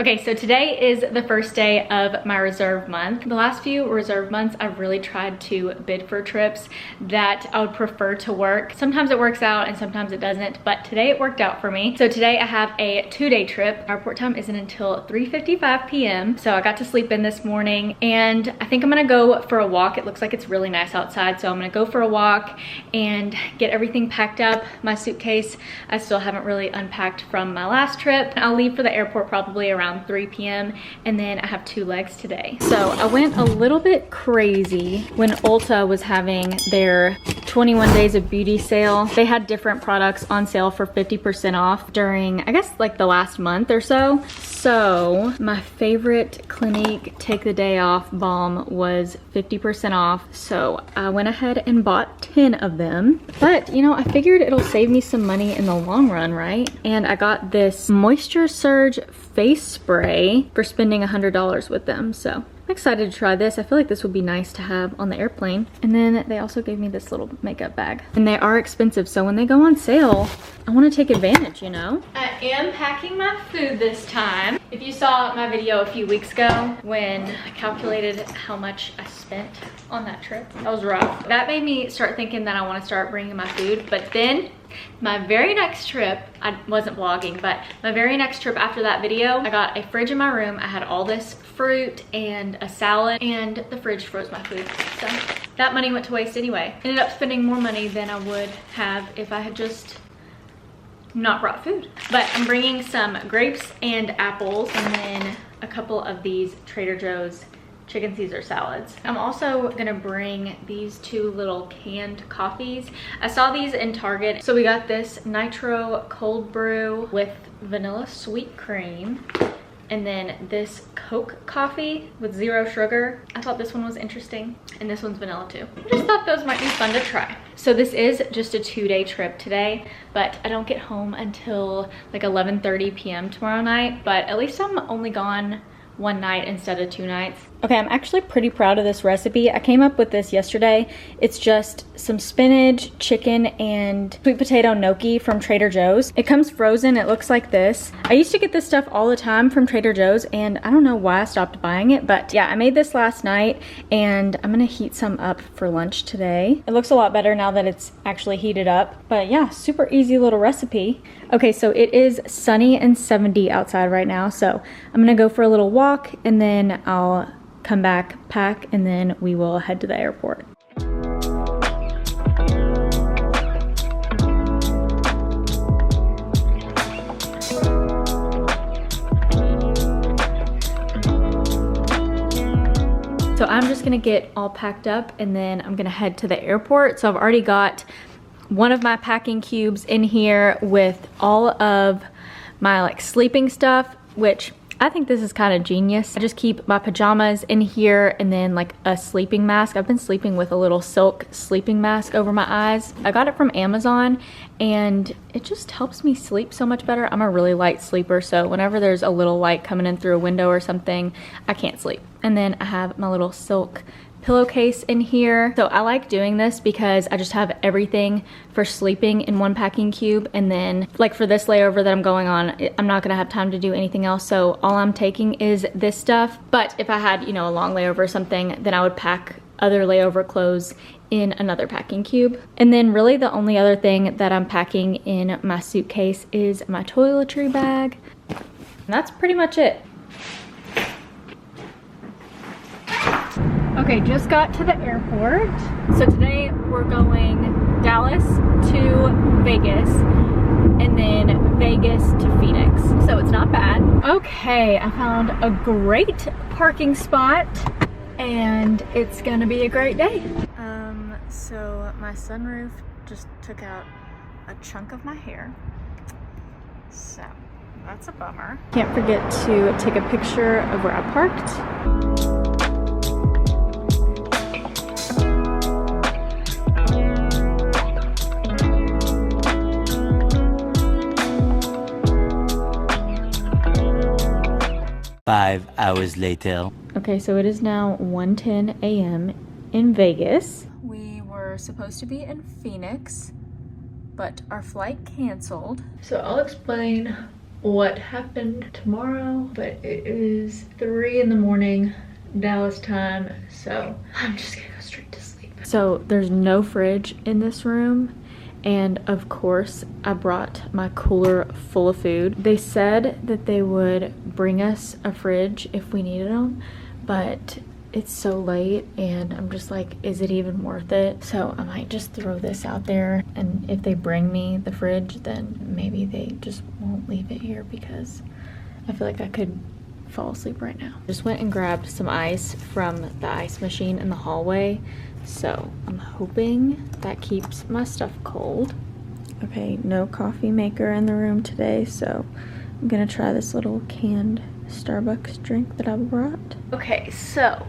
Okay, so today is the first day of my reserve month. The last few reserve months, I've really tried to bid for trips that I would prefer to work. Sometimes it works out and sometimes it doesn't, but today it worked out for me. So today I have a 2-day trip. Our airport time isn't until 3:55 p.m. So I got to sleep in this morning and I think I'm gonna go for a walk. It looks like it's really nice outside, so I'm gonna go for a walk and get everything packed up. My suitcase, I still haven't really unpacked from my last trip. I'll leave for the airport probably around 3 p.m. and then I have 2 legs today. So I went a little bit crazy when Ulta was having their 21 days of beauty sale. They had different products on sale for 50% off during, I guess, like the last month or so. So my favorite Clinique Take the Day Off balm was 50% off. So I went ahead and bought 10 of them. But you know, I figured it'll save me some money in the long run, right? And I got this Moisture Surge face spray for spending $100 with them. So I'm excited to try this. I feel like this would be nice to have on the airplane. And then they also gave me this little makeup bag. And they are expensive, so when they go on sale, I want to take advantage, you know? I am packing my food this time. If you saw my video a few weeks ago when I calculated how much I spent on that trip, that was rough. That made me start thinking that I want to start bringing my food, but then my very next trip, I wasn't vlogging, but my very next trip after that video, I got a fridge in my room. I had all this fruit and a salad, and the fridge froze my food. So that money went to waste anyway. Ended up spending more money than I would have if I had just not brought food. But I'm bringing some grapes and apples, and then a couple of these Trader Joe's chicken Caesar salads. I'm also gonna bring these 2 little canned coffees. I saw these in Target. So we got this nitro cold brew with vanilla sweet cream, and then this Coke coffee with 0 sugar. I thought this one was interesting, and this one's vanilla too. I just thought those might be fun to try. So this is just a 2-day trip today, but I don't get home until like 11:30 p.m. tomorrow night, but at least I'm only gone 1 night instead of 2 nights. Okay, I'm actually pretty proud of this recipe. I came up with this yesterday. It's just some spinach, chicken, and sweet potato gnocchi from Trader Joe's. It comes frozen. It looks like this. I used to get this stuff all the time from Trader Joe's, and I don't know why I stopped buying it, but yeah, I made this last night, and I'm gonna heat some up for lunch today. It looks a lot better now that it's actually heated up, but yeah, super easy little recipe. Okay, so it is sunny and 70 outside right now, so I'm gonna go for a little walk, and then I'll come back, pack, and then we will head to the airport. So I'm just gonna get all packed up and then I'm gonna head to the airport. So I've already got one of my packing cubes in here with all of my like sleeping stuff, which I think this is kind of genius. I just keep my pajamas in here and then like a sleeping mask. I've been sleeping with a little silk sleeping mask over my eyes. I got it from Amazon and it just helps me sleep so much better. I'm a really light sleeper, so whenever there's a little light coming in through a window or something, I can't sleep. And then I have my little silk pillowcase in here. So I like doing this because I just have everything for sleeping in one packing cube, and then like for this layover that I'm going on, I'm not gonna have time to do anything else, so all I'm taking is this stuff. But if I had, you know, a long layover or something, then I would pack other layover clothes in another packing cube. And then really the only other thing that I'm packing in my suitcase is my toiletry bag. And that's pretty much it. Okay, just got to the airport. So today we're going Dallas to Vegas and then Vegas to Phoenix. So it's not bad. Okay, I found a great parking spot and it's gonna be a great day. So my sunroof just took out a chunk of my hair. So that's a bummer. Can't forget to take a picture of where I parked. 5 hours later. Okay, so it is now 1:10 a.m. in Vegas. We were supposed to be in Phoenix, but our flight canceled. So I'll explain what happened tomorrow, but it is 3 in the morning Dallas time, so I'm just gonna go straight to sleep. So there's no fridge in this room, and of course I brought my cooler full of food. They said that they would bring us a fridge if we needed them, but it's so late and I'm just like, is it even worth it? So I might just throw this out there, and if they bring me the fridge, then maybe they just won't leave it here, because I feel like I could fall asleep right now. Just went and grabbed some ice from the ice machine in the hallway, so I'm hoping that keeps my stuff cold. Okay, no coffee maker in the room today, so I'm gonna try this little canned Starbucks drink that I brought. Okay, so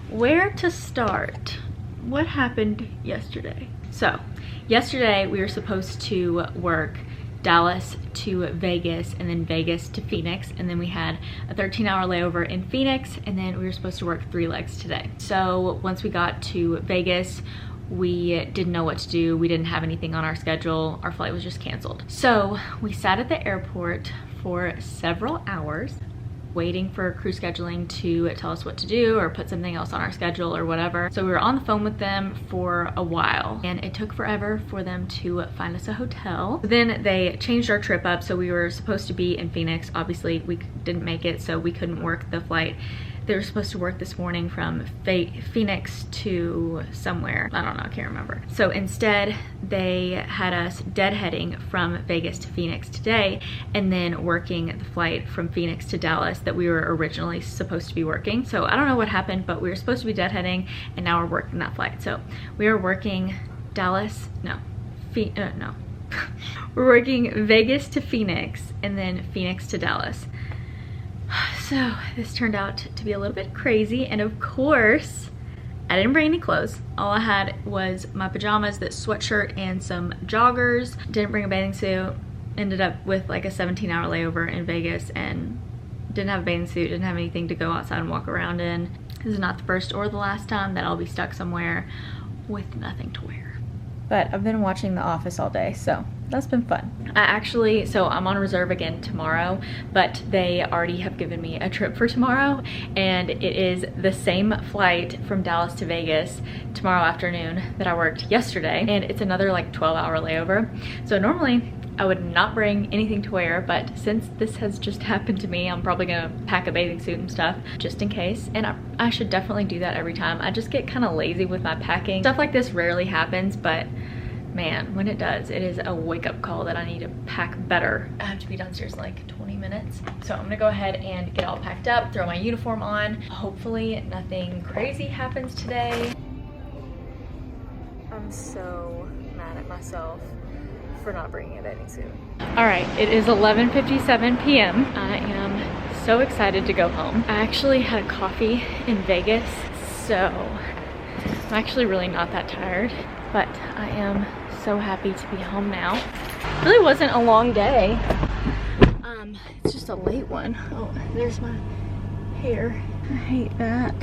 where to start? What happened yesterday? So yesterday we were supposed to work Dallas to Vegas and then Vegas to Phoenix, and then we had a 13-hour layover in Phoenix, and then we were supposed to work 3 legs today. So once we got to Vegas, we didn't know what to do. We didn't have anything on our schedule. Our flight was just canceled. So we sat at the airport for several hours waiting for crew scheduling to tell us what to do or put something else on our schedule or whatever. So we were on the phone with them for a while, and it took forever for them to find us a hotel. Then they changed our trip up, so we were supposed to be in Phoenix. Obviously we didn't make it, so we couldn't work the flight. They were supposed to work this morning from Phoenix to somewhere. I don't know, I can't remember. So instead, they had us deadheading from Vegas to Phoenix today, and then working the flight from Phoenix to Dallas that we were originally supposed to be working. So I don't know what happened, but we were supposed to be deadheading, and now we're working that flight. So we are working we're working Vegas to Phoenix, and then Phoenix to Dallas. So this turned out to be a little bit crazy, and of course I didn't bring any clothes. All I had was my pajamas, that sweatshirt, and some joggers. Didn't bring a bathing suit. Ended up with like a 17-hour layover in Vegas and didn't have a bathing suit, didn't have anything to go outside and walk around in. This is not the first or the last time that I'll be stuck somewhere with nothing to wear. But I've been watching The Office all day, so that's been fun. So I'm on reserve again tomorrow, but they already have given me a trip for tomorrow, and it is the same flight from Dallas to Vegas tomorrow afternoon that I worked yesterday, and it's another like 12-hour layover. So normally I would not bring anything to wear, but since this has just happened to me, I'm probably gonna pack a bathing suit and stuff just in case. And I should definitely do that every time. I just get kind of lazy with my packing. Stuff like this rarely happens, but man, when it does, it is a wake-up call that I need to pack better. I have to be downstairs in like 20 minutes. So I'm gonna go ahead and get all packed up, throw my uniform on. Hopefully nothing crazy happens today. I'm so mad at myself for not bringing a bathing suit. All right, it is 11:57 p.m. I am so excited to go home. I actually had a coffee in Vegas, so I'm actually really not that tired, but I am so happy to be home now. It really wasn't a long day. It's just a late one. Oh, there's my hair. I hate that.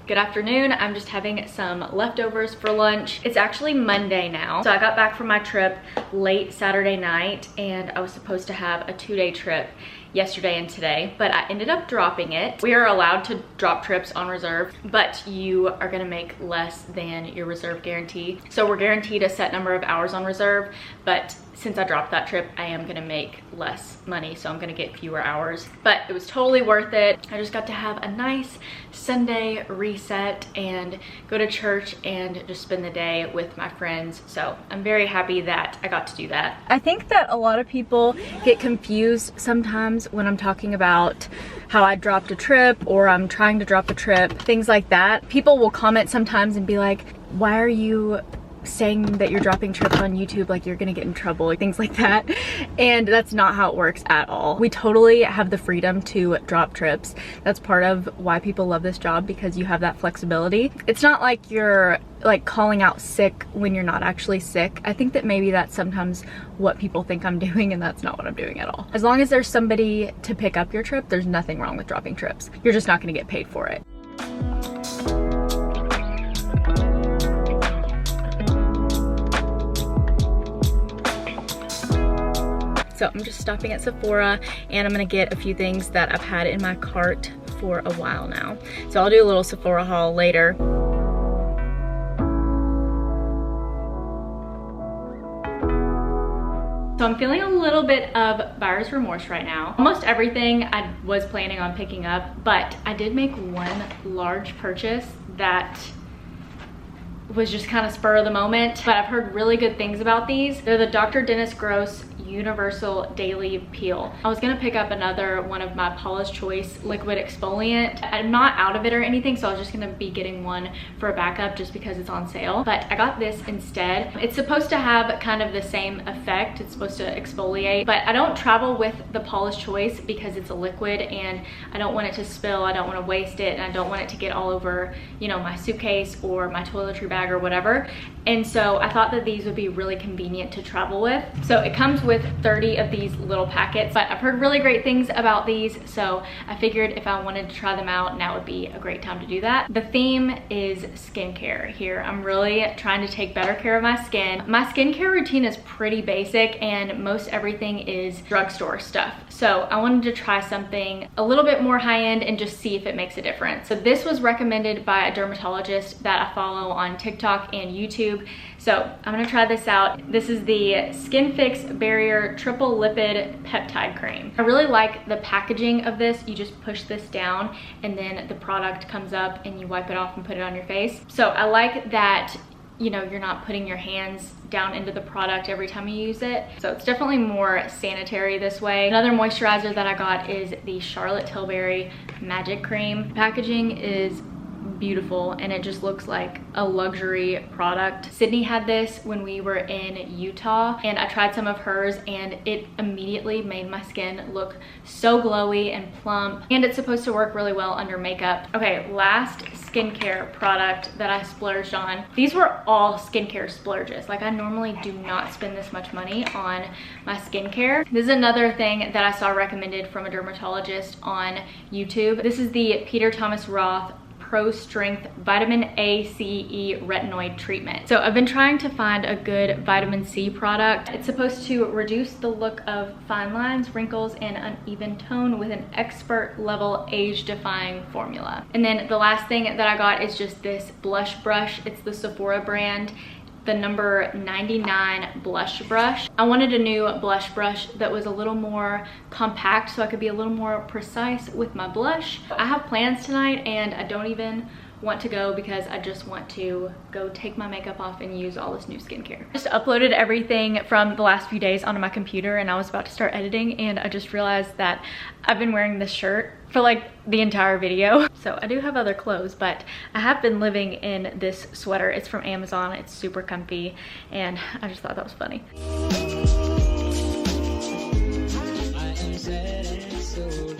Good afternoon. I'm just having some leftovers for lunch. It's actually Monday now. So I got back from my trip late Saturday night, and I was supposed to have a 2-day trip yesterday and today, but I ended up dropping it. We are allowed to drop trips on reserve, but you are gonna make less than your reserve guarantee. So we're guaranteed a set number of hours on reserve, but since I dropped that trip, I am gonna make less money, so I'm gonna get fewer hours. But it was totally worth it. I just got to have a nice Sunday reset and go to church and just spend the day with my friends. So I'm very happy that I got to do that. I think that a lot of people get confused sometimes when I'm talking about how I dropped a trip or I'm trying to drop a trip, things like that. People will comment sometimes and be like, why are you saying that you're dropping trips on YouTube, like you're gonna get in trouble, like things like that. And that's not how it works at all. We totally have the freedom to drop trips. That's part of why people love this job, because you have that flexibility. It's not like you're like calling out sick when you're not actually sick. I think that maybe that's sometimes what people think I'm doing, and that's not what I'm doing at all. As long as there's somebody to pick up your trip, there's nothing wrong with dropping trips. You're just not gonna get paid for it. So I'm just stopping at Sephora and I'm gonna get a few things that I've had in my cart for a while now. So I'll do a little Sephora haul later. So I'm feeling a little bit of buyer's remorse right now. Almost everything I was planning on picking up, but I did make one large purchase that was just kind of spur of the moment, but I've heard really good things about these. They're the Dr. Dennis Gross Universal Daily Peel. I was gonna pick up another one of my Paula's Choice liquid exfoliant. I'm not out of it or anything, so I was just gonna be getting one for a backup just because it's on sale, but I got this instead. It's supposed to have kind of the same effect. It's supposed to exfoliate, but I don't travel with the Paula's Choice because it's a liquid and I don't want it to spill, I don't want to waste it, and I don't want it to get all over, you know, my suitcase or my toiletry bag or whatever. And so I thought that these would be really convenient to travel with. So it comes with 30 of these little packets, but I've heard really great things about these, so I figured if I wanted to try them out, now would be a great time to do that. The theme is skincare here. I'm really trying to take better care of my skin. My skincare routine is pretty basic and most everything is drugstore stuff. So I wanted to try something a little bit more high-end and just see if it makes a difference. So this was recommended by a dermatologist that I follow on TikTok and YouTube. So I'm gonna try this out. This is the Skin Fix Barrier Triple Lipid Peptide Cream. I really like the packaging of this. You just push this down and then the product comes up and you wipe it off and put it on your face. So I like that, you know, you're not putting your hands down into the product every time you use it. So it's definitely more sanitary this way. Another moisturizer that I got is the Charlotte Tilbury Magic Cream. Packaging is beautiful and it just looks like a luxury product. Sydney had this when we were in Utah and I tried some of hers and it immediately made my skin look so glowy and plump, and it's supposed to work really well under makeup. Okay, last skincare product that I splurged on. These were all skincare splurges. Like I normally do not spend this much money on my skincare. This is another thing that I saw recommended from a dermatologist on YouTube. This is the Peter Thomas Roth Pro Strength Vitamin A, C, E Retinoid Treatment. So I've been trying to find a good vitamin C product. It's supposed to reduce the look of fine lines, wrinkles, and uneven tone with an expert level age-defying formula. And then the last thing that I got is just this blush brush. It's the Sephora brand, the number 99 blush brush. I wanted a new blush brush that was a little more compact so I could be a little more precise with my blush. I have plans tonight and I don't even want to go because I just want to go take my makeup off and use all this new skincare. Just uploaded everything from the last few days onto my computer and I was about to start editing and I just realized that I've been wearing this shirt for like the entire video. So I do have other clothes, but I have been living in this sweater. It's from Amazon, it's super comfy, and I just thought that was funny. I am sad and so